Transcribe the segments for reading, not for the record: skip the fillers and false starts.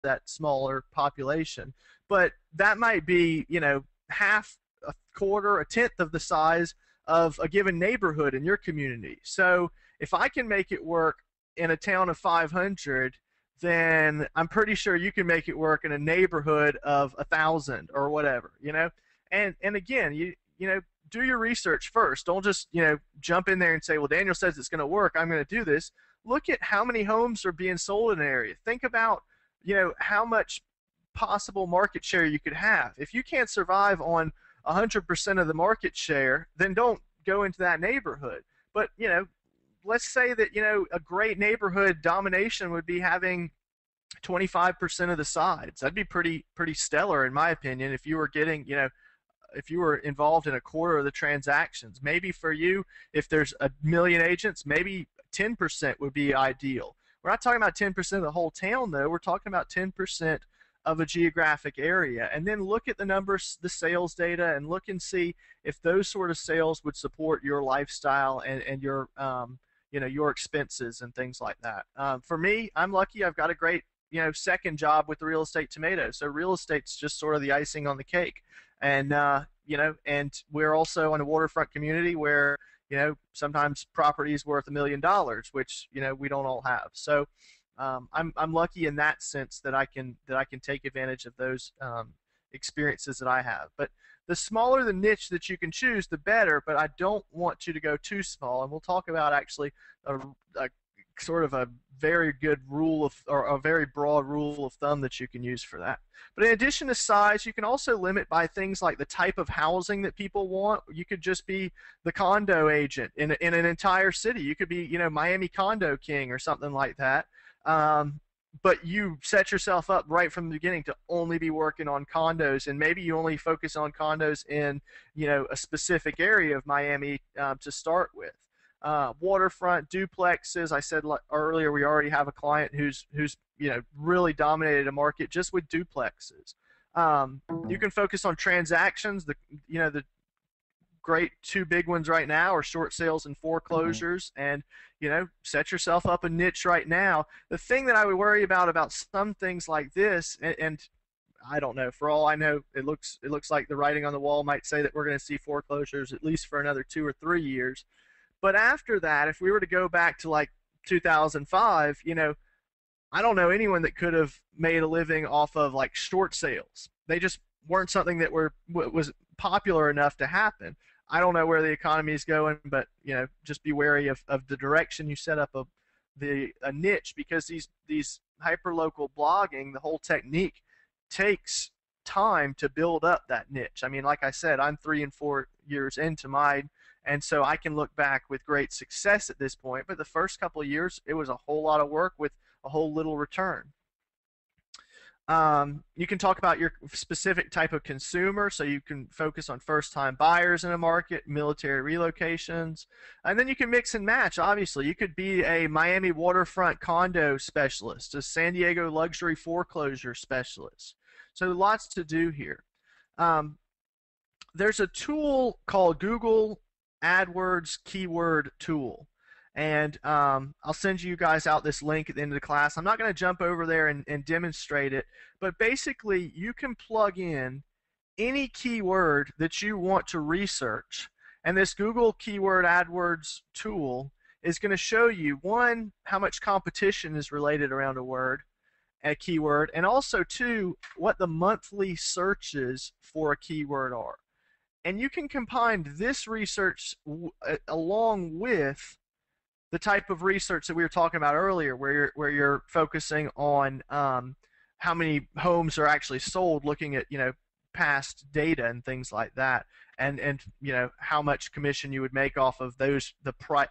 that smaller population. But that might be, half, a quarter, a tenth of the size of a given neighborhood in your community. So if I can make it work in a town of 500, then I'm pretty sure you can make it work in a neighborhood of 1,000 or whatever, And again, do your research first. Don't just jump in there and say, well, Daniel says it's going to work, I'm going to do this. Look at how many homes are being sold in an area. Think about how much possible market share you could have. If you can't survive on 100% of the market share, then don't go into that neighborhood. But let's say that a great neighborhood domination would be having 25% of the sides. That'd be pretty stellar in my opinion if you were getting if you were involved in a quarter of the transactions. Maybe for you, if there's 1 million agents, maybe 10% would be ideal. We're not talking about 10% of the whole town, though. We're talking about 10% of a geographic area. And then look at the numbers, the sales data, and look and see if those sort of sales would support your lifestyle and your your expenses and things like that. For me, I'm lucky. I've got a great second job with the Real Estate Tomato. So real estate's just sort of the icing on the cake. And and we're also in a waterfront community where sometimes property is worth $1 million, which we don't all have. So I'm lucky in that sense that I can take advantage of those experiences that I have. But the smaller the niche that you can choose, the better. But I don't want you to go too small. And we'll talk about actually a sort of a very good rule of, or a very broad rule of thumb that you can use for that. But in addition to size, you can also limit by things like the type of housing that people want. You could just be the condo agent in an entire city. You could be Miami Condo King or something like that. But you set yourself up right from the beginning to only be working on condos, and maybe you only focus on condos in a specific area of Miami to start with. Waterfront duplexes. I said earlier we already have a client who's really dominated a market just with duplexes. You can focus on transactions. The great two big ones right now are short sales and foreclosures, and set yourself up a niche right now. The thing that I would worry about some things like this, and I don't know, for all I know, it looks like the writing on the wall might say that we're going to see foreclosures at least for another 2 or 3 years. But after that, if we were to go back to like 2005, I don't know anyone that could have made a living off of like short sales. They just weren't something that was popular enough to happen. I don't know where the economy is going, but just be wary of the direction you set up a niche, because these hyperlocal blogging, the whole technique takes time to build up that niche. I mean, like I said, I'm 3 and 4 years into mine, and so I can look back with great success at this point. But the first couple of years, it was a whole lot of work with a whole little return. You can talk about your specific type of consumer, so you can focus on first-time buyers in a market, military relocations, and then you can mix and match. Obviously, you could be a Miami waterfront condo specialist, a San Diego luxury foreclosure specialist. So lots to do here. There's a tool called Google AdWords Keyword Tool. And I'll send you guys out this link at the end of the class. I'm not going to jump over there and demonstrate it, but basically you can plug in any keyword that you want to research, and this Google Keyword AdWords tool is going to show you, one, how much competition is related around a keyword, and also, two, what the monthly searches for a keyword are. And you can combine this research along with the type of research that we were talking about earlier, where you're focusing on how many homes are actually sold, looking at past data and things like that, and how much commission you would make off of those,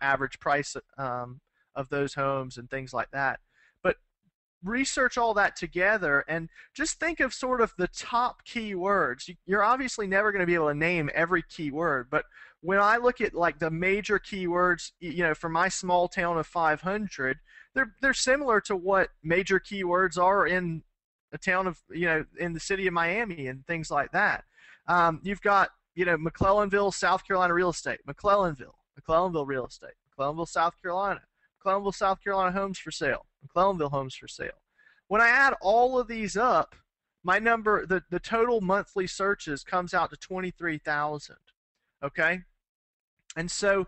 average price of those homes and things like that. But research all that together and just think of sort of the top keywords. You're obviously never going to be able to name every keyword, but when I look at like the major keywords, for my small town of 500, they're similar to what major keywords are in a town of in the city of Miami and things like that. You've got McClellanville, South Carolina real estate, McClellanville real estate, McClellanville, South Carolina homes for sale, McClellanville homes for sale. When I add all of these up, my number, the total monthly searches comes out to 23,000. Okay, and so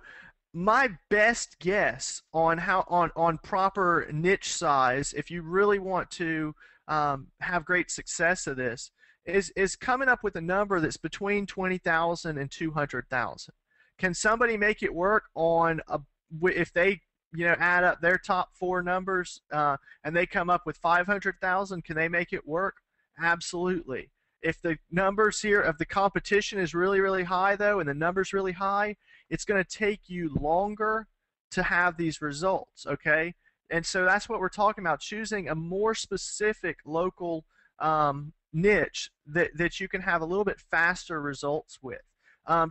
my best guess on how on proper niche size, if you really want to have great success of this, is coming up with a number that's between 20,000 and 200,000. Can somebody make it work on a, if they add up their top four numbers and they come up with 500,000? Can they make it work? Absolutely. If the numbers here of the competition is really really high though, and the numbers really high, it's going to take you longer to have these results, okay? And so that's what we're talking about, choosing a more specific local niche that you can have a little bit faster results with.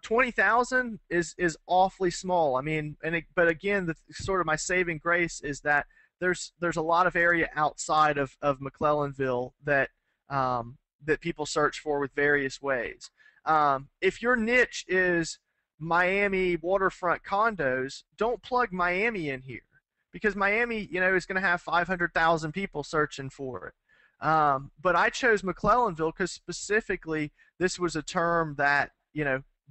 20,000 is awfully small. I mean, but again, the sort of my saving grace is that there's a lot of area outside of McClellanville that people search for with various ways. If your niche is Miami waterfront condos, don't plug Miami in here, because Miami, is going to have 500,000 people searching for it. But I chose McClellanville because specifically this was a term that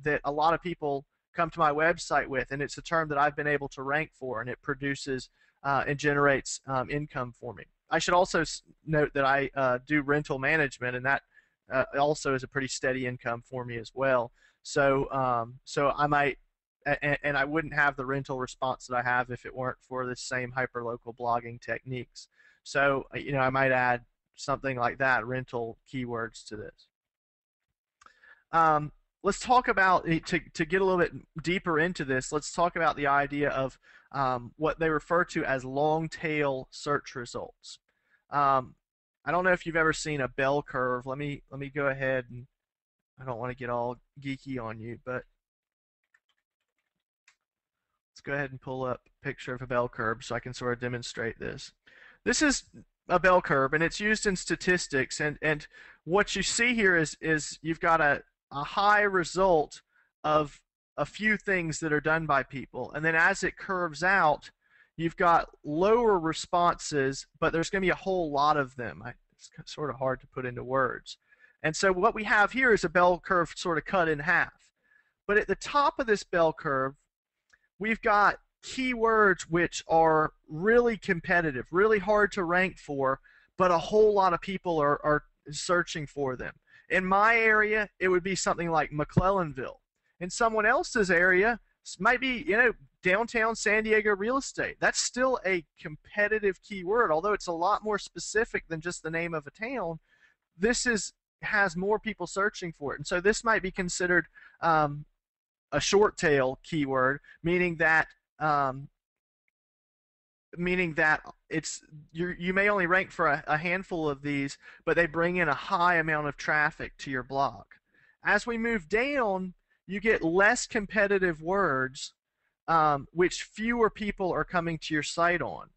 that a lot of people come to my website with, and it's a term that I've been able to rank for, and it produces and generates income for me. I should also note that I do rental management, and that also is a pretty steady income for me as well. So I might, and I wouldn't have the rental response that I have if it weren't for the same hyperlocal blogging techniques. So I might add something like that, rental keywords to this. Let's talk about, to get a little bit deeper into this, let's talk about the idea of what they refer to as long tail search results. I don't know if you've ever seen a bell curve. Let me go ahead, and I don't want to get all geeky on you, but let's go ahead and pull up a picture of a bell curve so I can sort of demonstrate this. This is a bell curve, and it's used in statistics, and what you see here is you've got a high result of a few things that are done by people, and then as it curves out, you've got lower responses, but there's going to be a whole lot of them. It's sort of hard to put into words. And so what we have here is a bell curve sort of cut in half. But at the top of this bell curve, we've got keywords which are really competitive, really hard to rank for, but a whole lot of people are searching for them. In my area, it would be something like McClellanville. In someone else's area, it might be, downtown San Diego real estate. That's still a competitive keyword, although it's a lot more specific than just the name of a town. This has more people searching for it, and so this might be considered a short tail keyword, meaning that it's you may only rank for a handful of these, but they bring in a high amount of traffic to your blog. As we move down, you get less competitive words, which fewer people are coming to your site on.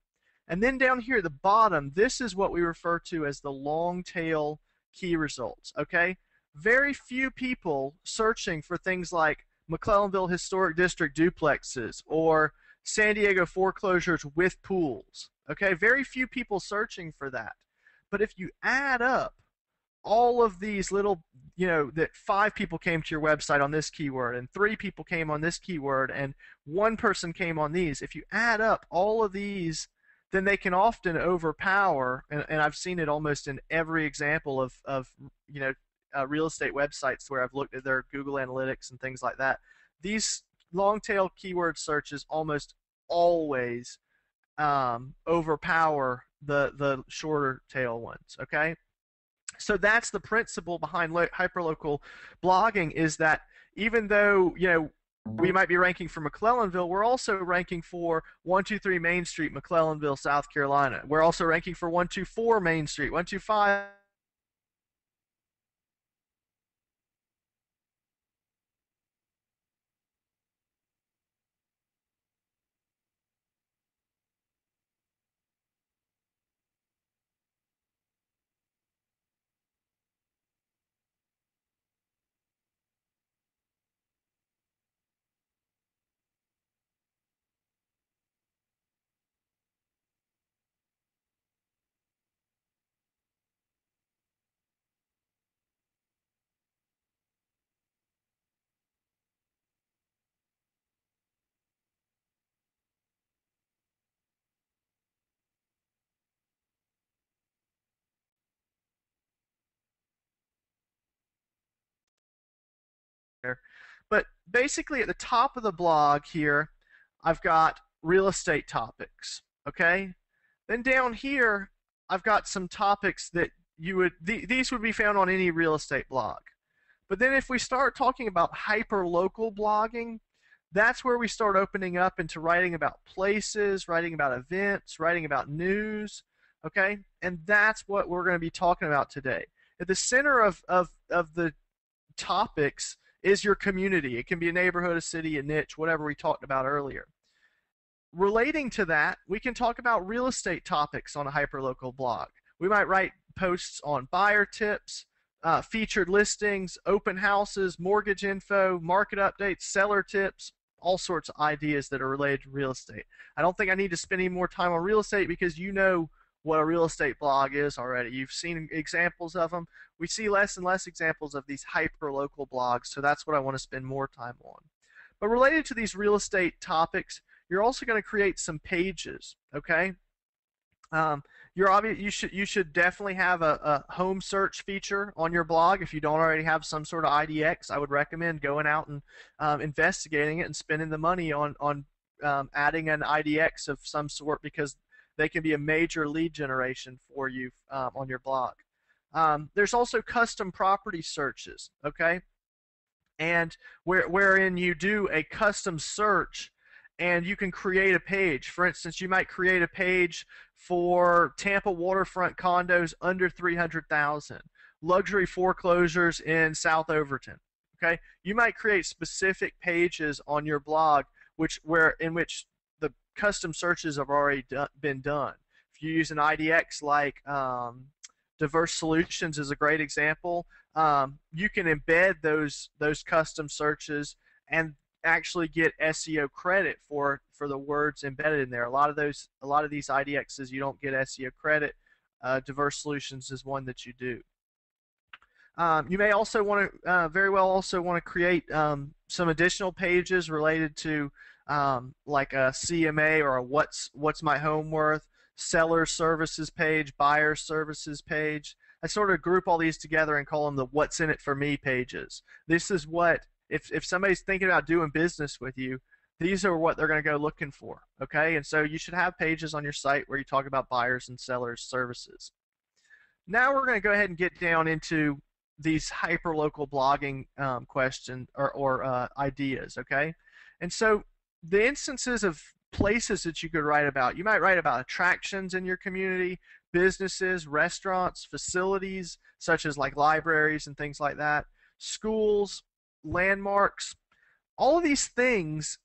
And then down here at the bottom, this is what we refer to as the long tail key results. Okay, very few people searching for things like McClellanville Historic District duplexes or San Diego foreclosures with pools. Okay, very few people searching for that. But if you add up all of these little, that 5 people came to your website on this keyword, and 3 people came on this keyword, and 1 person came on these, if you add up all of these, then they can often overpower, and I've seen it almost in every example of real estate websites where I've looked at their Google Analytics and things like that. These long tail keyword searches almost always overpower the shorter tail ones. Okay, so that's the principle behind hyperlocal blogging, is that even though we might be ranking for McClellanville, we're also ranking for 123 Main Street, McClellanville, South Carolina. We're also ranking for 124 Main Street, 125. But basically, at the top of the blog here, I've got real estate topics. Okay. Then down here, I've got some topics that these would be found on any real estate blog. But then if we start talking about hyper local blogging, that's where we start opening up into writing about places, writing about events, writing about news. Okay. And that's what we're going to be talking about today. At the center of the topics is your community. It can be a neighborhood, a city, a niche, whatever we talked about earlier. Relating to that, we can talk about real estate topics on a hyperlocal blog. We might write posts on buyer tips, featured listings, open houses, mortgage info, market updates, seller tips, all sorts of ideas that are related to real estate. I don't think I need to spend any more time on real estate because you know what a real estate blog is already. You've seen examples of them. We see less and less examples of these hyper-local blogs, so that's what I want to spend more time on. But related to these real estate topics, you're also going to create some pages, okay? You should definitely have a home search feature on your blog. If you don't already have some sort of IDX, I would recommend going out and investigating it and spending the money on adding an IDX of some sort, because they can be a major lead generation for you on your blog. There's also custom property searches, okay? And wherein you do a custom search and you can create a page. For instance, you might create a page for Tampa waterfront condos under 300,000, luxury foreclosures in South Overton. Okay, you might create specific pages on your blog in which the custom searches have already been done. If you use an IDX like Diverse Solutions is a great example. You can embed those custom searches and actually get SEO credit for the words embedded in there. A lot of these IDXs you don't get SEO credit. Diverse Solutions is one that you do. You may also want to very well also want to create some additional pages related to like a CMA or a what's my home worth, seller services page, buyer services page. I sort of group all these together and call them the what's in it for me pages. This is what, if somebody's thinking about doing business with you, these are what they're going to go looking for, okay? And so you should have pages on your site where you talk about buyers and sellers services. Now we're going to go ahead and get down into these hyper-local blogging ideas, okay? And so the instances of places that you could write about, you might write about attractions in your community, businesses, restaurants, facilities, such as like libraries and things like that, schools, landmarks. All of these things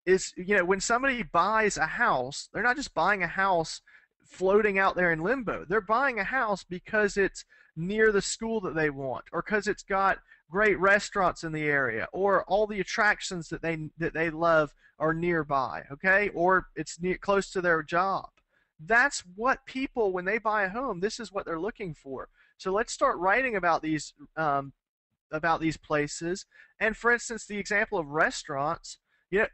is, when somebody buys a house, they're not just buying a house floating out there in limbo. They're buying a house because it's near the school that they want, or because it's got great restaurants in the area, or all the attractions that they love are nearby, okay? Or it's close to their job. That's what people, when they buy a home, this is what they're looking for. So let's start writing about these places. And for instance, the example of restaurants,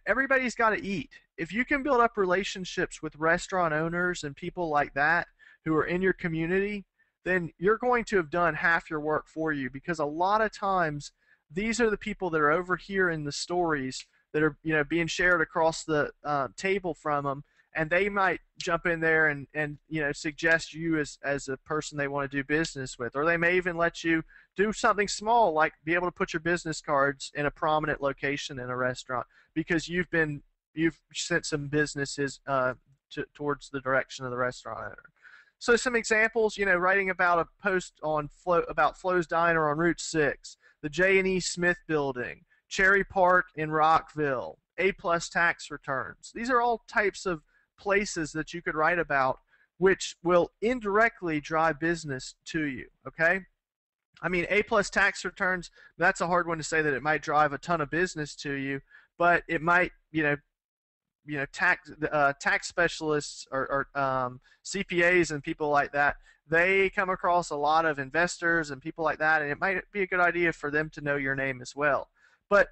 everybody's got to eat. If you can build up relationships with restaurant owners and people like that who are in your community, then you're going to have done half your work for you, because a lot of times these are the people that are over here in the stories that are being shared across the table from them, and they might jump in there and suggest you as a person they want to do business with, or they may even let you do something small like be able to put your business cards in a prominent location in a restaurant because you've sent some businesses towards the direction of the restaurant owner. So some examples, writing about a post on about Flo's Diner on Route 6, the J&E Smith Building, Cherry Park in Rockville, A-plus tax returns. These are all types of places that you could write about which will indirectly drive business to you, okay? I mean, A-plus tax returns, that's a hard one to say that it might drive a ton of business to you, but it might, tax specialists or CPAs and people like that, they come across a lot of investors and people like that, and it might be a good idea for them to know your name as well. But